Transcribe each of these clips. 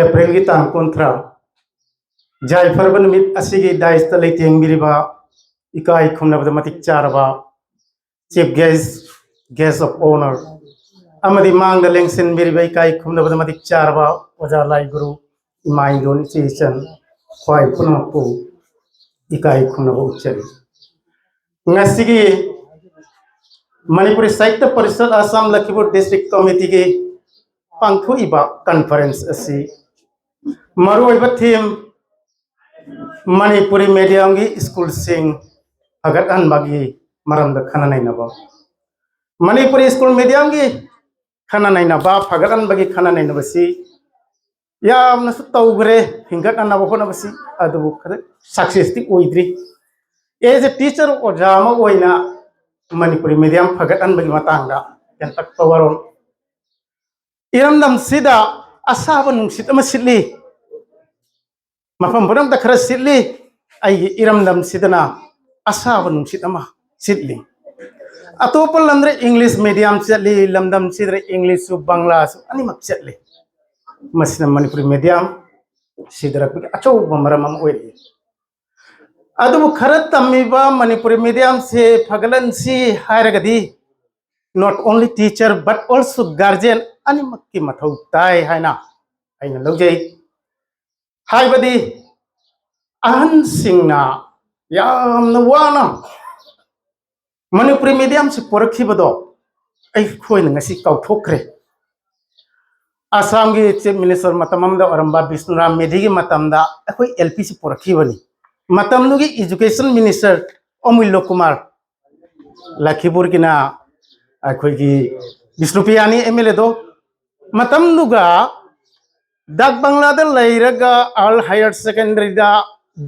April की तांग कोंथ्रा Joypur निमित असिगी Dist लेतेंग बिरिबा इकाई खुमनबद मतिक चारबा Chief Guest of Honor amadi mangda lengsin biриба इकाई खुमनबद मतिक चारबा ओजा लाई गुरु इमाई दोन चीचन khoi पुनमपु इकाई खुमनबद उच्चरी ngasiगी Manipuri Sahitya Parishad Assam Lakhipur District Committee के पंखु इबा conference असी मरु इबा theme Manipuri Medium School sing fagathannaba maramda khannaba Manipuri School Medium khannaba fagathannaba khannaba si yamna su tawgre hingatannaba honabasi adu success ti oidri as a teacher ojama oina Manipuri Medium fagathannaba matangda yantak pawaron iramdam sida asaba nungsit ama sitli mafam budam da khara sitli ai iramdam sidana asaba nungsit ama sitli Athokpam lamdre English medium chatli lamdam sidre English su Bangla su ani mak chatli masina Manipuri Medium sidra ku acho bamaram oiri adu kharat tamiba Manipuri Medium se phagalan si hairagadi not only teacher but also guardian ani makki mathau tai haina aina lojai haibadi ahan singna yamna wana Manipuri Medium se porakhibodo ai khoina ngasi kauthokre Assam gi chief minister matamamda oramba Bisnuram Medhi gi matamda akoi LP se porakhibani matamnu gi education minister Omullo Kumar Lakhipur kina akoi gi Bisnupiyani MLA do matamnu ga Dak Bangla da lairaga all higher secondary da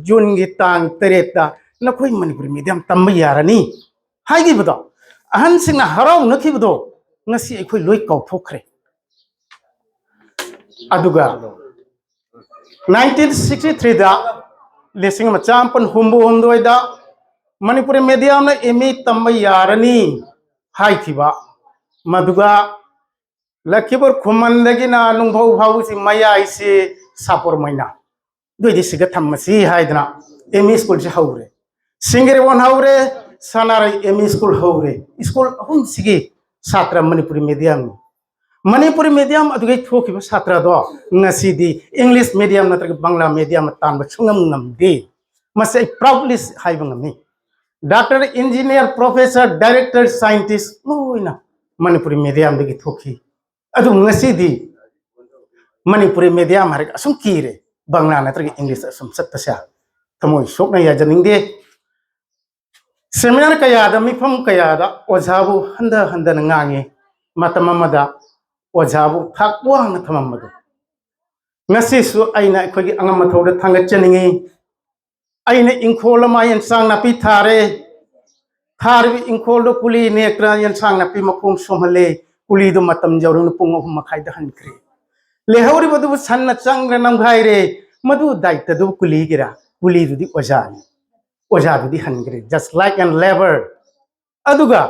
June gi tang tereta na khoi Manipuri Medium tamma yarani haigi bodo ahan singna haraw nakhibodo ngasi akhoi loi kauthokre aduga 1963 da lesing machampan humbu humdoi da Manipuri Medium na MA tamma yarani haikhiba maduga Lakhipur khumandagi na nungbau bhau si Mayai si sapor maina doi di siga thammasi haidna MA school si haure singere won haure sanarai MA school haure school hum sigi satra Manipuri Medium adugai thokiba satra do ngasidi English medium natra Bangla medium tanba chungam namdi masai proudly haibangami Doctor Engineer Professor Director Scientist loina Manipuri Medium dagi thoki adu ngasidi Manipuri Medium harik asum kire Bangla natra English asum sattasya thamoi sokna ya janingde seminar kaya da mifam kaya da ojabu handa ngangi matamamada ojabu thakwa na thamamadu ngasi su aina khoi angam mathoda thangachaningi aina ingkholama yansang napi thare tharbi ingkholdo kuli nekra yansang napi makum somhale kuli do matam jawrun pung makhai da hankre lehawri badu sanna changra namghai re madu daita du kuli gira kuli du di oja du di hankre just like an labor aduga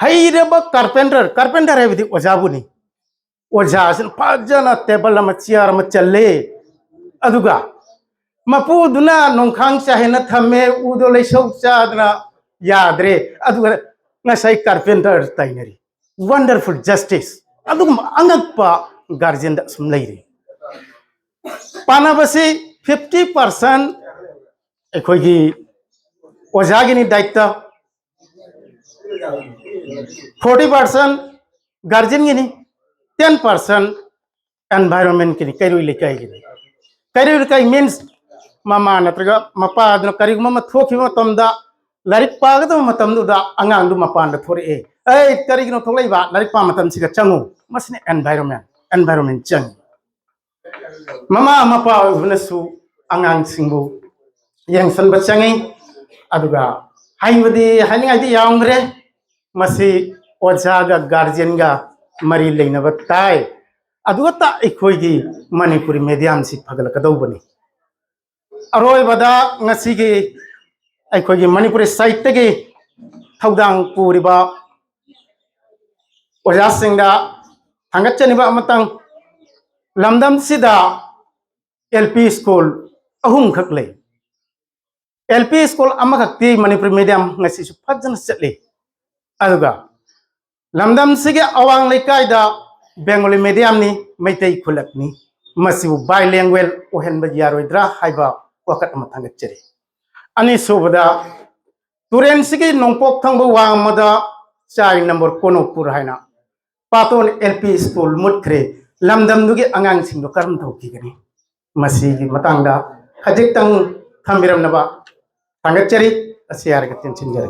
hairaba carpenter hai di ojabuni oja sin pajana table ama chair ama challe aduga mapu duna nongkhang chahena thamme udo leisau chadna yadre aduga ngasai carpenter tainari wonderful justice aduga angakpa guardian da sumlaire panabasi 50% ekhoigi ojagini daita 40% guardian gini 10% environment kini kairui Leikaigi means mama natraga mapa adna karigma ma thoki ma tamda larik pagada matamdu da angang du mapa na thori ei karigno tholai ba larik pa matam siga changu masne environment chang mama mapa bunasu angang singbu yang san bachangi aduga haibadi haningai di yangre masi oja ga guardian ga mari leina batai aduga ta ikhoigi Manipuri Medium si phagalakadobani aroi bada ngasi gi ikhoigi Manipuri site gi thaudang puriba oja singda thangachani ba amatang lamdam sida LP school ahum khak lei LP school amakakti Manipuri medium ngasi su fajjan setle aduga lamdam sige awang lekai da Bengali medium ni maitai khulak ni masibu bilingual ohen ba yaroidra haiba wakat amathang chere ani subada turen sige nongpok thangba wang mada chai number konopur haina paton LP school mutkre lamdam dugi angang sing do karam thauki gani masigi matangda hajik tang thamiram naba thangat cheri asiar gatin chinjari